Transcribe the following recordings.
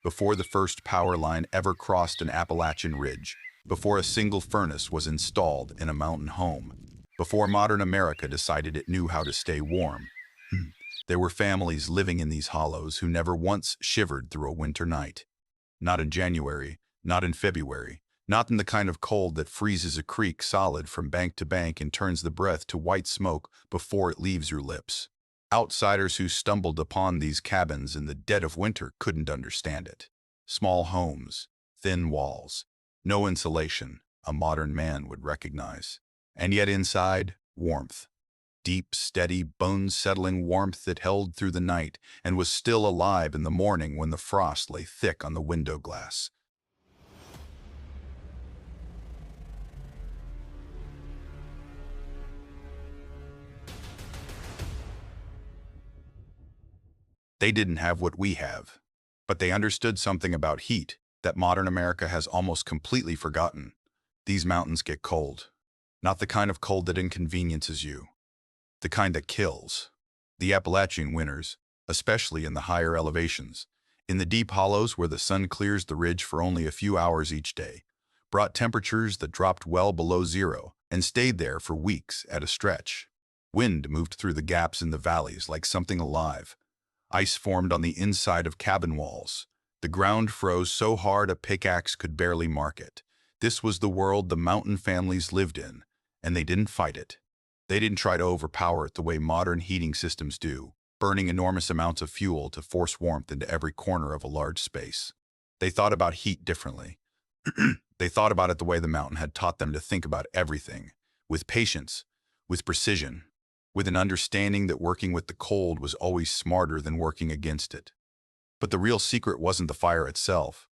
before the first power line ever crossed an Appalachian ridge, before a single furnace was installed in a mountain home, before modern America decided it knew how to stay warm. There were families living in these hollows who never once shivered through a winter night. Not in January, not in February, not in the kind of cold that freezes a creek solid from bank to bank and turns the breath to white smoke before it leaves your lips. Outsiders who stumbled upon these cabins in the dead of winter couldn't understand it. Small homes, thin walls, no insulation, a modern man would recognize. And yet inside, warmth. Deep, steady, bone-settling warmth that held through the night and was still alive in the morning when the frost lay thick on the window glass. They didn't have what we have, but they understood something about heat that modern America has almost completely forgotten. These mountains get cold. Not the kind of cold that inconveniences you. The kind that kills. The Appalachian winters, especially in the higher elevations, in the deep hollows where the sun clears the ridge for only a few hours each day, brought temperatures that dropped well below zero and stayed there for weeks at a stretch. Wind moved through the gaps in the valleys like something alive. Ice formed on the inside of cabin walls. The ground froze so hard a pickaxe could barely mark it. This was the world the mountain families lived in, and they didn't fight it. They didn't try to overpower it the way modern heating systems do, burning enormous amounts of fuel to force warmth into every corner of a large space. They thought about heat differently. They thought about it the way the mountain had taught them to think about everything, with patience, with precision, with an understanding that working with the cold was always smarter than working against it. But the real secret wasn't the fire itself.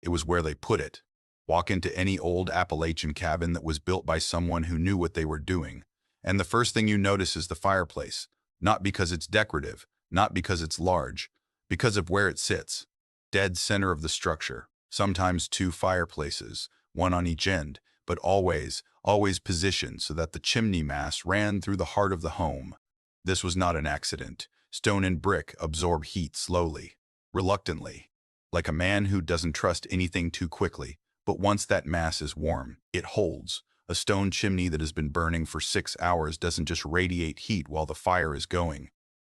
It was where they put it. Walk into any old Appalachian cabin that was built by someone who knew what they were doing, and the first thing you notice is the fireplace, not because it's decorative, not because it's large, because of where it sits. Dead center of the structure, sometimes two fireplaces, one on each end, but always positioned so that the chimney mass ran through the heart of the home. This was not an accident. Stone and brick absorb heat slowly, reluctantly, like a man who doesn't trust anything too quickly, but once that mass is warm, it holds. A stone chimney that has been burning for 6 hours doesn't just radiate heat while the fire is going.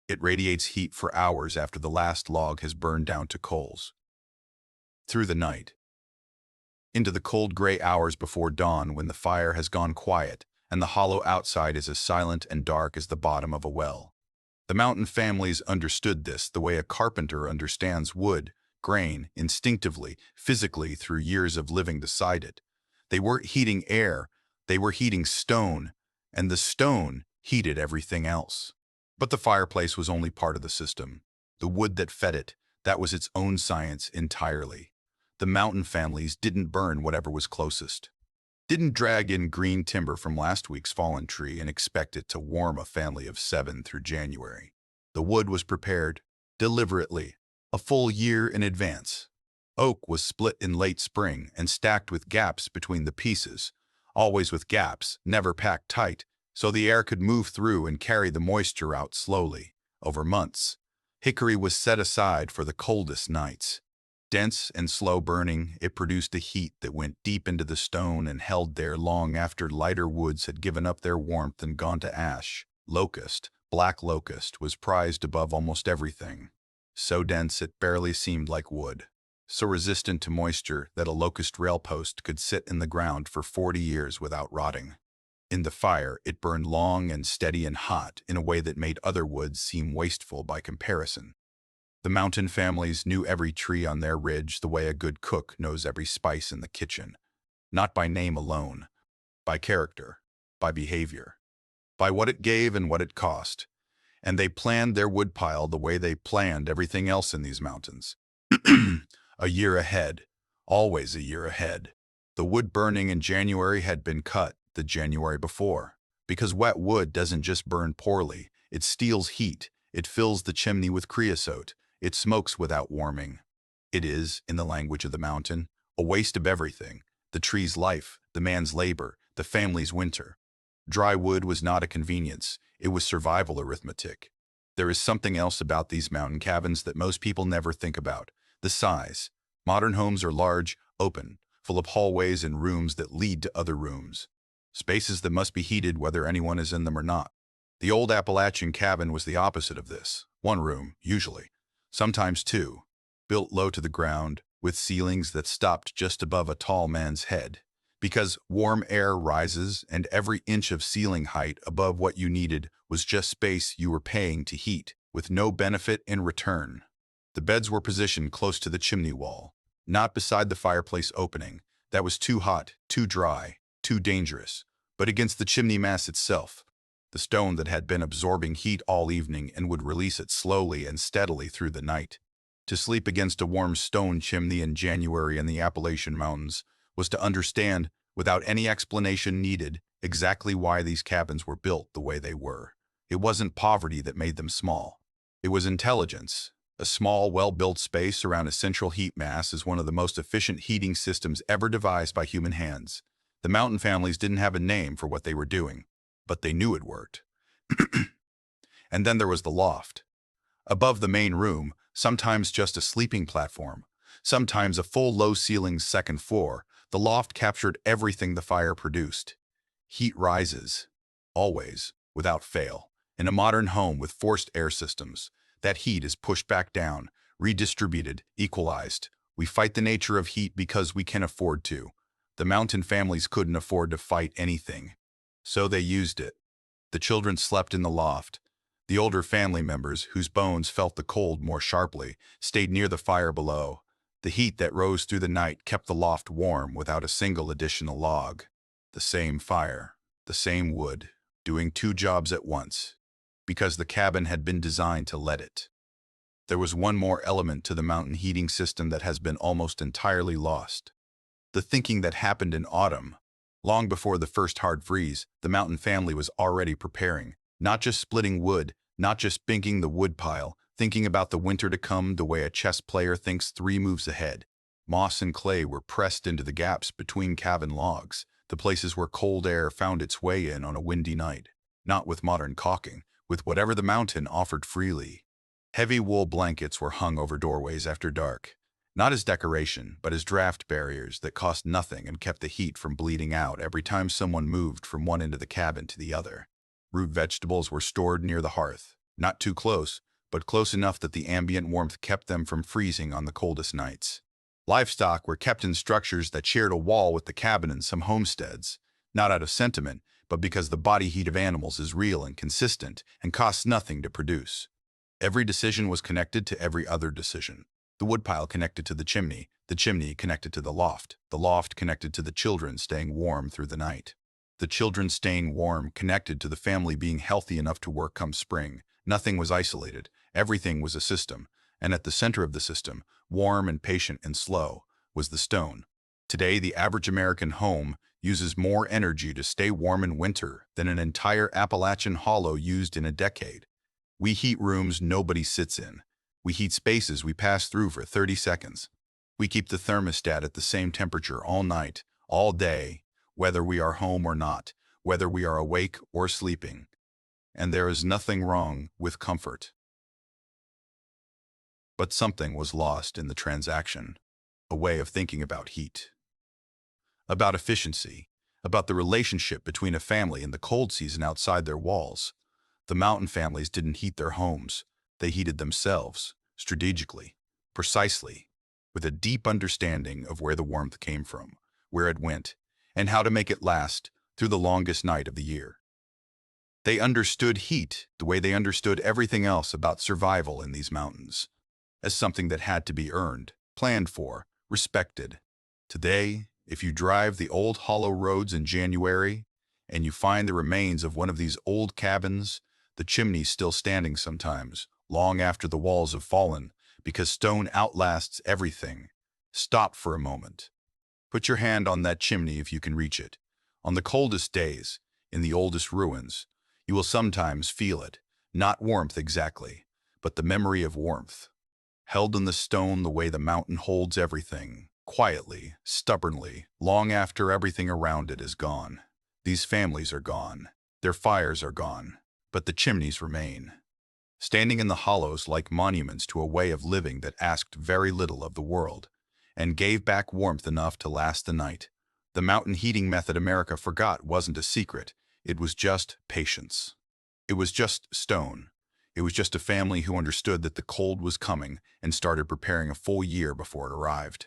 It radiates heat for hours after the last log has burned down to coals. Through the night, into the cold gray hours before dawn when the fire has gone quiet and the hollow outside is as silent and dark as the bottom of a well. The mountain families understood this the way a carpenter understands wood, grain, instinctively, physically through years of living beside it. They weren't heating air, they were heating stone, and the stone heated everything else. But the fireplace was only part of the system. The wood that fed it, that was its own science entirely. The mountain families didn't burn whatever was closest. Didn't drag in green timber from last week's fallen tree and expect it to warm a family of 7 through January. The wood was prepared, deliberately, a full year in advance. Oak was split in late spring and stacked with gaps between the pieces, always with gaps, never packed tight, so the air could move through and carry the moisture out slowly, over months. Hickory was set aside for the coldest nights. Dense and slow burning, it produced a heat that went deep into the stone and held there long after lighter woods had given up their warmth and gone to ash. Locust, black locust, was prized above almost everything. So dense it barely seemed like wood. So resistant to moisture that a locust rail post could sit in the ground for 40 years without rotting. In the fire, it burned long and steady and hot in a way that made other woods seem wasteful by comparison. The mountain families knew every tree on their ridge the way a good cook knows every spice in the kitchen, not by name alone, by character, by behavior, by what it gave and what it cost. And they planned their woodpile the way they planned everything else in these mountains. A year ahead, always a year ahead. The wood burning in January had been cut the January before, because wet wood doesn't just burn poorly, it steals heat, it fills the chimney with creosote, it smokes without warming. It is, in the language of the mountain, a waste of everything, the tree's life, the man's labor, the family's winter. Dry wood was not a convenience, it was survival arithmetic. There is something else about these mountain cabins that most people never think about. The size. Modern homes are large, open, full of hallways and rooms that lead to other rooms. Spaces that must be heated whether anyone is in them or not. The old Appalachian cabin was the opposite of this. One room, usually. Sometimes two. Built low to the ground, with ceilings that stopped just above a tall man's head. Because warm air rises and every inch of ceiling height above what you needed was just space you were paying to heat, with no benefit in return. The beds were positioned close to the chimney wall, not beside the fireplace opening. That was too hot, too dry, too dangerous, but against the chimney mass itself, the stone that had been absorbing heat all evening and would release it slowly and steadily through the night. To sleep against a warm stone chimney in January in the Appalachian Mountains was to understand, without any explanation needed, exactly why these cabins were built the way they were. It wasn't poverty that made them small. It was intelligence. A small, well-built space around a central heat mass is one of the most efficient heating systems ever devised by human hands. The mountain families didn't have a name for what they were doing, but they knew it worked. And then there was the loft. Above the main room, sometimes just a sleeping platform, sometimes a full low-ceilinged second floor, the loft captured everything the fire produced. Heat rises, always, without fail. In a modern home with forced air systems, that heat is pushed back down, redistributed, equalized. We fight the nature of heat because we can afford to. The mountain families couldn't afford to fight anything, so they used it. The children slept in the loft. The older family members, whose bones felt the cold more sharply, stayed near the fire below. The heat that rose through the night kept the loft warm without a single additional log. The same fire, the same wood, doing two jobs at once, because the cabin had been designed to let it. There was one more element to the mountain heating system that has been almost entirely lost. The thinking that happened in autumn. Long before the first hard freeze, the mountain family was already preparing, not just splitting wood, not just binking the wood pile, thinking about the winter to come the way a chess player thinks 3 moves ahead. Moss and clay were pressed into the gaps between cabin logs, the places where cold air found its way in on a windy night. Not with modern caulking, with whatever the mountain offered freely. Heavy wool blankets were hung over doorways after dark, not as decoration, but as draft barriers that cost nothing and kept the heat from bleeding out every time someone moved from one end of the cabin to the other. Root vegetables were stored near the hearth, not too close, but close enough that the ambient warmth kept them from freezing on the coldest nights. Livestock were kept in structures that shared a wall with the cabin in some homesteads, not out of sentiment, but because the body heat of animals is real and consistent and costs nothing to produce. Every decision was connected to every other decision. The woodpile connected to the chimney connected to the loft connected to the children staying warm through the night. The children staying warm connected to the family being healthy enough to work come spring. Nothing was isolated, everything was a system, and at the center of the system, warm and patient and slow, was the stone. Today, the average American home uses more energy to stay warm in winter than an entire Appalachian hollow used in a decade. We heat rooms nobody sits in. We heat spaces we pass through for 30 seconds. We keep the thermostat at the same temperature all night, all day, whether we are home or not, whether we are awake or sleeping. And there is nothing wrong with comfort. But something was lost in the transaction, a way of thinking about heat, about efficiency, about the relationship between a family in the cold season outside their walls. The mountain families didn't heat their homes. They heated themselves, strategically, precisely, with a deep understanding of where the warmth came from, where it went, and how to make it last through the longest night of the year. They understood heat the way they understood everything else about survival in these mountains, as something that had to be earned, planned for, respected. Today, if you drive the old hollow roads in January, and you find the remains of one of these old cabins, the chimney still standing sometimes, long after the walls have fallen, because stone outlasts everything. Stop for a moment. Put your hand on that chimney if you can reach it. On the coldest days, in the oldest ruins, you will sometimes feel it, not warmth exactly, but the memory of warmth, held in the stone the way the mountain holds everything, quietly, stubbornly, long after everything around it is gone. These families are gone. Their fires are gone, but the chimneys remain, standing in the hollows like monuments to a way of living that asked very little of the world, and gave back warmth enough to last the night. The mountain heating method America forgot wasn't a secret. It was just patience. It was just stone. It was just a family who understood that the cold was coming and started preparing a full year before it arrived.